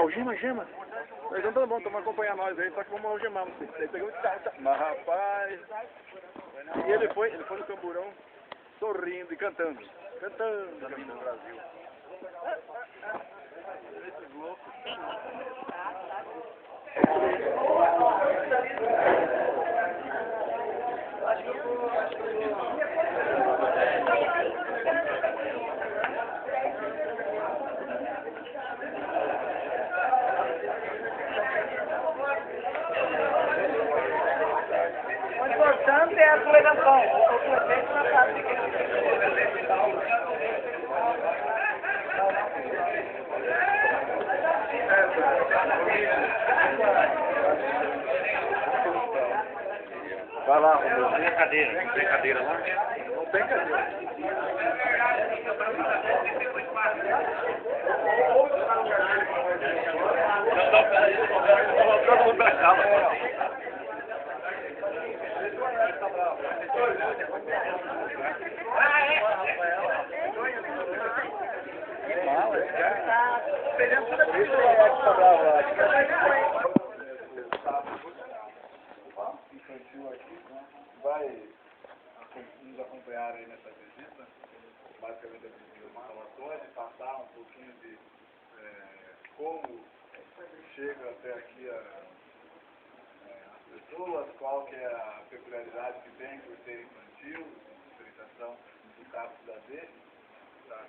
Algema. Mas então tá bom, estamos acompanhando nós aí, só que vamos algemar você. Aí pegou mas rapaz. E ele foi no camburão sorrindo e cantando. Cantando no Brasil. Esses loucos. O importante é a coloração. O prefeito não sabe. Vai lá, Não tem cadeira lá? não tem cadeira. Todo mundo pra sala. Infantil aqui, vai nos acompanhar aí nessa visita, basicamente a visita instalações, passar um pouquinho de como chega até aqui as pessoas, qual que é a peculiaridade que tem por ser infantil, diferenciação do CAPS da D. Tá?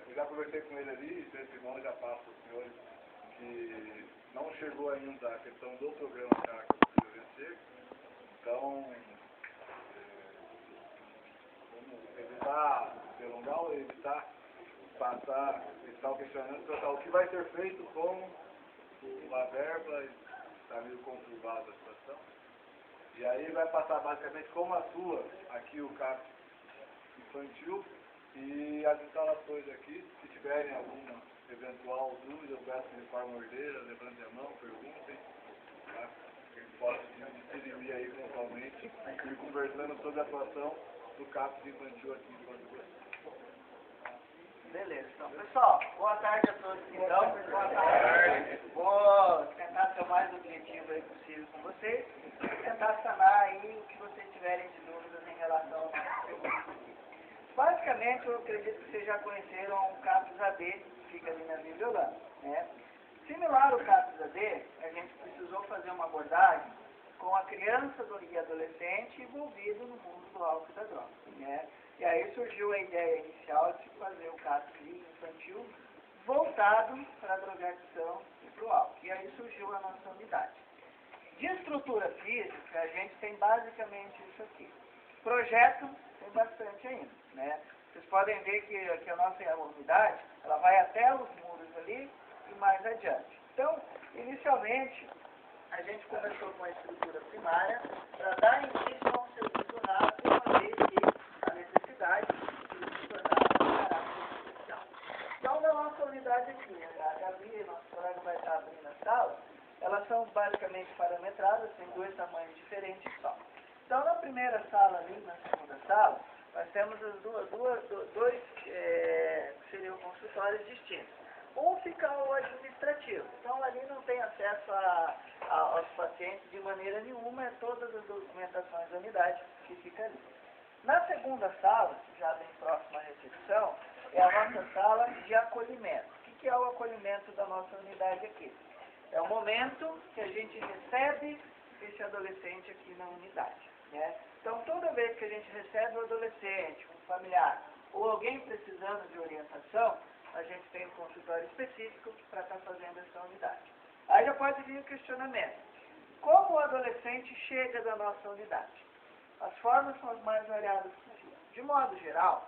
Eu já conversei com ele ali, e esse irmão já passa para os senhores que não chegou ainda a questão do programa CAPS do vencer. Então, vamos evitar delongar ou evitar passar o questionamento para o que vai ser feito com uma verba, está meio conturbada a situação. E aí vai passar basicamente como atua aqui o CAPS infantil e as instalações aqui. Se tiverem alguma eventual dúvida, eu peço de forma ordeira, levantem a mão, perguntem. Tá? A gente pode distribuir aí pontualmente e conversando sobre a atuação do CAPS infantil aqui em Mato Grosso. Beleza, então, pessoal, boa tarde a todos. Então, boa tarde. Vou tentar ser o mais objetivo aí possível com vocês e tentar sanar aí o que vocês tiverem de dúvidas em relação ao nosso programa. Basicamente, eu acredito que vocês já conheceram o CAPS AD, que fica ali na Violana, né? Similar ao CAPS AD, a gente precisou fazer uma abordagem com a criança e adolescente envolvido no mundo do álcool e da droga, né? E aí surgiu a ideia inicial de fazer o CAPS infantil voltado para a drogadição e para o álcool. E aí surgiu a nossa unidade. De estrutura física, a gente tem basicamente isso aqui. Projeto tem bastante ainda, né? Vocês podem ver que a nossa unidade, ela vai até os muros ali e mais adiante. Então, inicialmente, a gente começou com a estrutura primária para dar início a um serviço rápido, uma vez que a necessidade de se tornar um caráter especial. Então, na nossa unidade aqui, a Gabi, nosso colega vai estar abrindo a sala, elas são basicamente parametradas, tem dois tamanhos diferentes só. Então, na primeira sala ali, na segunda sala, nós temos as dois seriam consultórios distintos. Um fica o administrativo. Então, ali não tem acesso aos pacientes de maneira nenhuma, é todas as documentações da unidade que fica ali. Na segunda sala, já bem próxima à recepção, é a nossa sala de acolhimento. O que é o acolhimento da nossa unidade aqui? É o momento que a gente recebe esse adolescente aqui na unidade, né? Então, toda vez que a gente recebe um adolescente, um familiar, ou alguém precisando de orientação, a gente tem um consultório específico para estar fazendo essa unidade. Aí já pode vir o questionamento. Como o adolescente chega da nossa unidade? As formas são as mais variadas possíveis. De modo geral,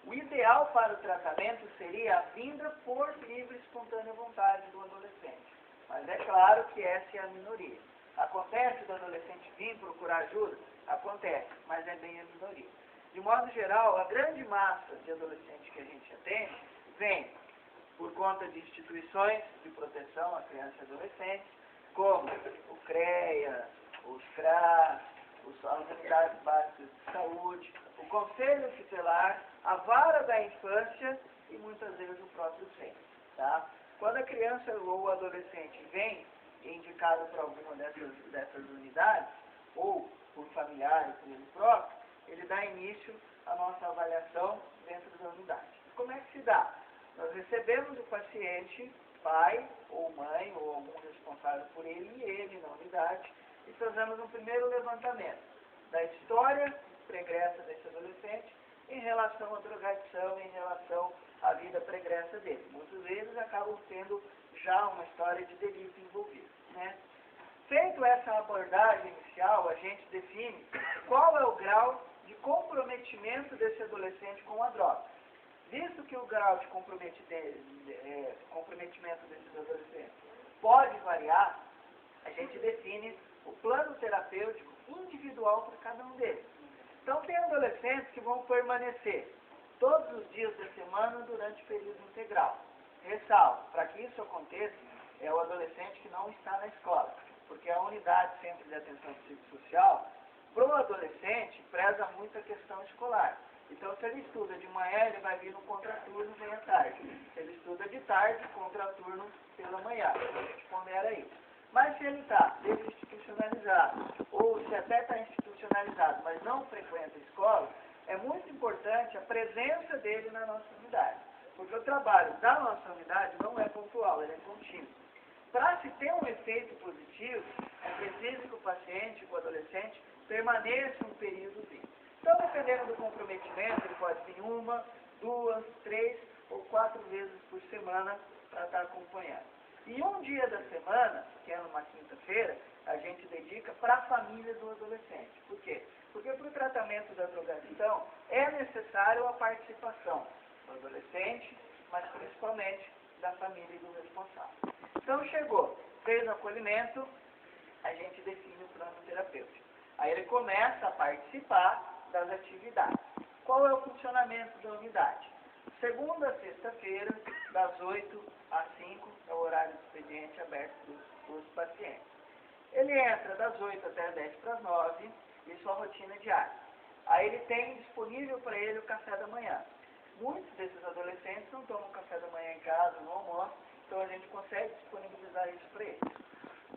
o ideal para o tratamento seria a vinda por livre e espontânea vontade do adolescente. Mas é claro que essa é a minoria. Acontece do adolescente vir procurar ajuda? Acontece, mas é bem a minoria. De modo geral, a grande massa de adolescentes que a gente atende vem por conta de instituições de proteção à criança e adolescente, como o CREA, os CRAS, as unidades básicas de saúde, o Conselho Tutelar, a Vara da Infância e muitas vezes o próprio CEM. Tá? Quando a criança ou o adolescente vem indicado por alguma dessas unidades, ou por familiares, por ele próprio, ele dá início à nossa avaliação dentro da unidade. Como é que se dá? Nós recebemos o paciente, pai ou mãe, ou algum responsável por ele e ele na unidade, e fazemos um primeiro levantamento da história pregressa desse adolescente em relação à drogadição, em relação à vida pregressa dele. Muitas vezes acabam tendo já uma história de delito envolvido, né? Feito essa abordagem inicial, a gente define qual é o grau de comprometimento desse adolescente com a droga. Visto que o grau de comprometimento desses adolescentes pode variar, a gente define o plano terapêutico individual para cada um deles. Então, tem adolescentes que vão permanecer todos os dias da semana durante o período integral. Ressalvo, para que isso aconteça, é o adolescente que não está na escola, porque a unidade Centro de Atenção Psicossocial, para o adolescente, preza muito a questão escolar. Então, se ele estuda de manhã, ele vai vir no contraturno, vem à tarde. Se ele estuda de tarde, contraturno pela manhã. A gente pondera isso. Mas se ele está desinstitucionalizado, ou se até está institucionalizado, mas não frequenta a escola, é muito importante a presença dele na nossa unidade. Porque o trabalho da nossa unidade não é pontual, ele é contínuo. Para se ter um efeito positivo, é preciso que o paciente, o adolescente, permaneça um períodozinho. Então, dependendo do comprometimento, ele pode vir 1, 2, 3 ou 4 vezes por semana para estar acompanhando. E um dia da semana, que é numa quinta-feira, a gente dedica para a família do adolescente. Por quê? Porque para o tratamento da drogadição é necessário a participação do adolescente, mas principalmente da família e do responsável. Então chegou, fez o acolhimento, a gente define o plano terapêutico. Aí ele começa a participar das atividades. Qual é o funcionamento da unidade? Segunda a sexta-feira, das 8 às 5, é o horário do expediente aberto dos pacientes. Ele entra das 8 até as 10 para as 9, isso é a rotina diária. Aí ele tem disponível para ele o café da manhã. Muitos desses adolescentes não tomam café da manhã em casa, no almoço, então a gente consegue disponibilizar isso para eles.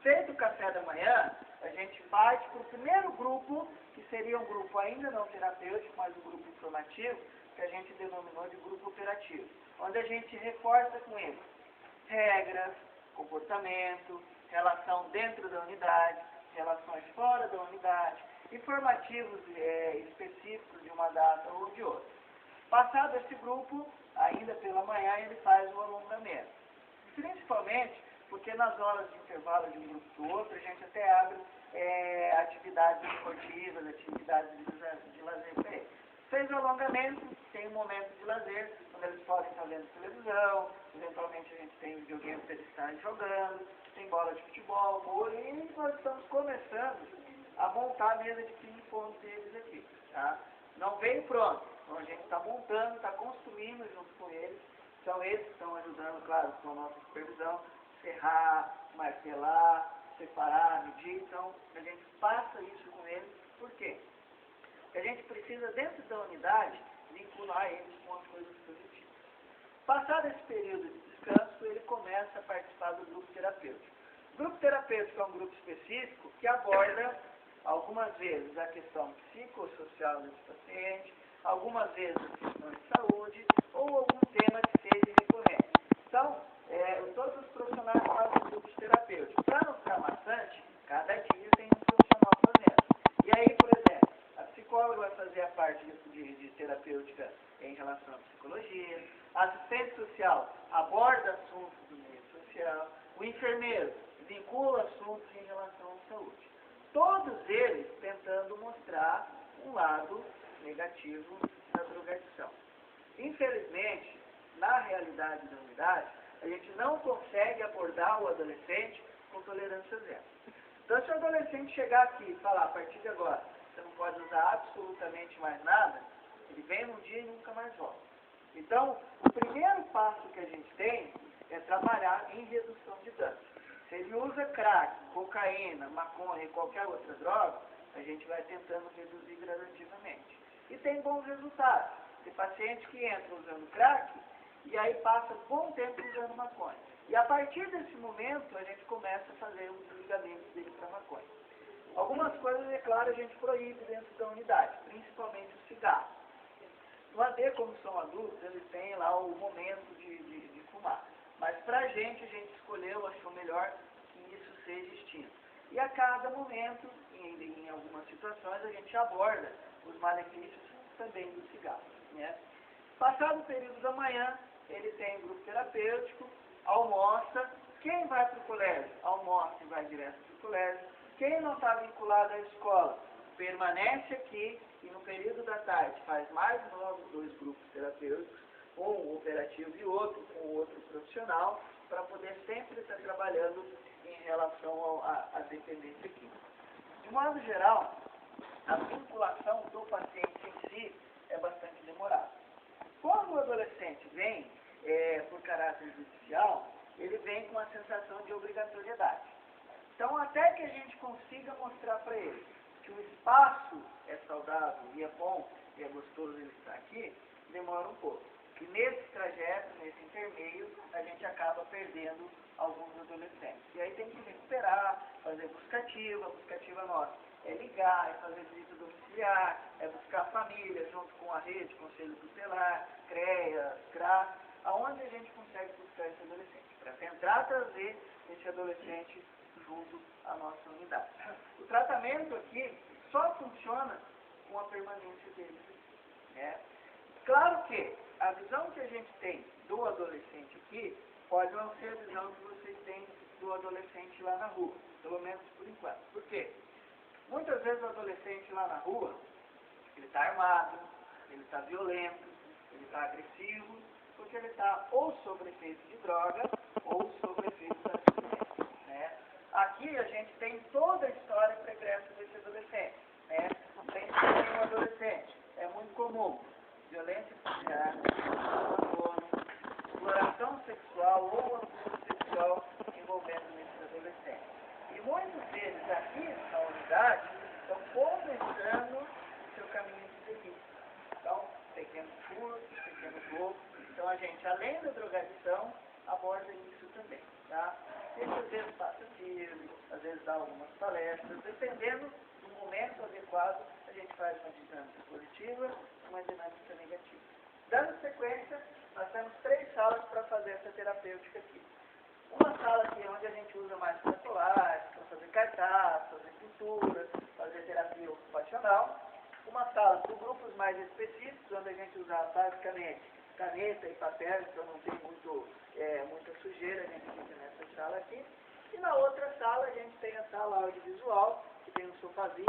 Feito o café da manhã, a gente parte para o primeiro grupo, que seria um grupo ainda não terapêutico, mas um grupo informativo, que a gente denominou de grupo operativo, onde a gente reforça com eles regras, comportamento, relação dentro da unidade, relações fora da unidade, informativos específicos de uma data ou de outra. Passado esse grupo, ainda pela manhã, ele faz o alongamento. Principalmente porque nas horas de intervalo de um grupo do outro, a gente até abre atividades esportivas, atividades de lazer para eles. Fez o alongamento, tem um momento de lazer, quando eles podem estar vendo televisão, eventualmente a gente tem videogame para eles estarem jogando, tem bola de futebol, vôlei, e nós estamos começando a montar a mesa de ping-pong deles aqui, tá? Não veio pronto, então a gente está montando, está construindo junto com eles, são eles que estão ajudando, claro, com a nossa supervisão, serrar, martelar, separar, medir, então a gente passa isso com eles, por quê? Porque a gente precisa, dentro da unidade, vincular eles com as coisas positivas. Passado esse período de descanso, ele começa a participar do grupo terapêutico. O grupo terapêutico é um grupo específico que aborda, algumas vezes, a questão psicossocial desse paciente, algumas vezes a questão de saúde, ou algum tema que seja recorrente. Então, todos os profissionais fazem grupos terapêuticos. Para não ficar maçante, cada dia tem um profissional fazendo. E aí, por exemplo, a psicóloga vai fazer a parte de terapêutica em relação à psicologia, a assistente social aborda assuntos do meio social, o enfermeiro vincula assuntos em relação à saúde. Todos eles tentando mostrar um lado negativo da drogadição. Infelizmente, na realidade da unidade, a gente não consegue abordar o adolescente com tolerância zero. Então, se o adolescente chegar aqui e falar, a partir de agora, você não pode usar absolutamente mais nada, ele vem um dia e nunca mais volta. Então, o primeiro passo que a gente tem é trabalhar em redução de danos. Se ele usa crack, cocaína, maconha e qualquer outra droga, a gente vai tentando reduzir gradativamente. E tem bons resultados. Tem paciente que entra usando crack e aí passa um bom tempo usando maconha. E a partir desse momento, a gente começa a fazer o desligamento dele para maconha. Algumas coisas, é claro, a gente proíbe dentro da unidade, principalmente o cigarro. No AD, como são adultos, eles têm lá o momento de fumar. Mas para a gente escolheu, achou melhor que isso seja extinto. E a cada momento, em algumas situações, a gente aborda os malefícios também do cigarro. Né? Passado o período da manhã, ele tem grupo terapêutico, almoça. Quem vai para o colégio? Almoça e vai direto para o colégio. Quem não está vinculado à escola, permanece aqui e no período da tarde faz mais novos 2 grupos terapêuticos, um operativo e outro com outro profissional, para poder sempre estar trabalhando em relação à dependência química. De modo geral, a vinculação do paciente em si é bastante demorada. Quando o adolescente vem por caráter judicial, ele vem com a sensação de obrigatoriedade. Então, até que a gente consiga mostrar para ele que o espaço é saudável e é bom e é gostoso ele estar aqui, demora um pouco. E nesse trajeto, nesse intermeio, a gente acaba perdendo alguns adolescentes. E aí tem que recuperar, fazer buscativa nossa. É ligar, é fazer visita domiciliar, é buscar a família junto com a rede, Conselho Tutelar, CREA, CRA, aonde a gente consegue buscar esse adolescente, para tentar trazer esse adolescente junto à nossa unidade. O tratamento aqui só funciona com a permanência dele. Né? Claro que a visão que a gente tem do adolescente aqui pode não ser a visão que vocês têm do adolescente lá na rua, pelo menos por enquanto. Por quê? Muitas vezes o adolescente lá na rua, ele está armado, ele está violento, ele está agressivo, porque ele está ou sob efeito de droga ou sob efeito da abstinência. Né? Aqui a gente tem toda a história pregressa desse adolescente. Né? Tem um adolescente, é muito comum, violência familiar, abandono, exploração sexual ou abuso sexual envolvendo esses adolescentes. E muitos deles aqui na unidade estão começando o seu caminho de delírio. Então, pequenos furtos, pequenos roubos. Então a gente, além da drogadição, aborda isso também. Tá? Ele às vezes passa tiro, às vezes dá algumas palestras, dependendo do momento adequado, a gente faz uma dinâmica positiva e uma dinâmica negativa. Dando sequência, nós temos 3 salas para fazer essa terapêutica aqui. Uma sala aqui é onde a gente usa mais cartolagem, para fazer cartaz, fazer pintura, fazer terapia ocupacional. Uma sala para grupos mais específicos, onde a gente usa basicamente caneta e papel, então não tem muita sujeira, a gente fica nessa sala aqui. E na outra sala a gente tem a sala audiovisual, que tem um sofazinho,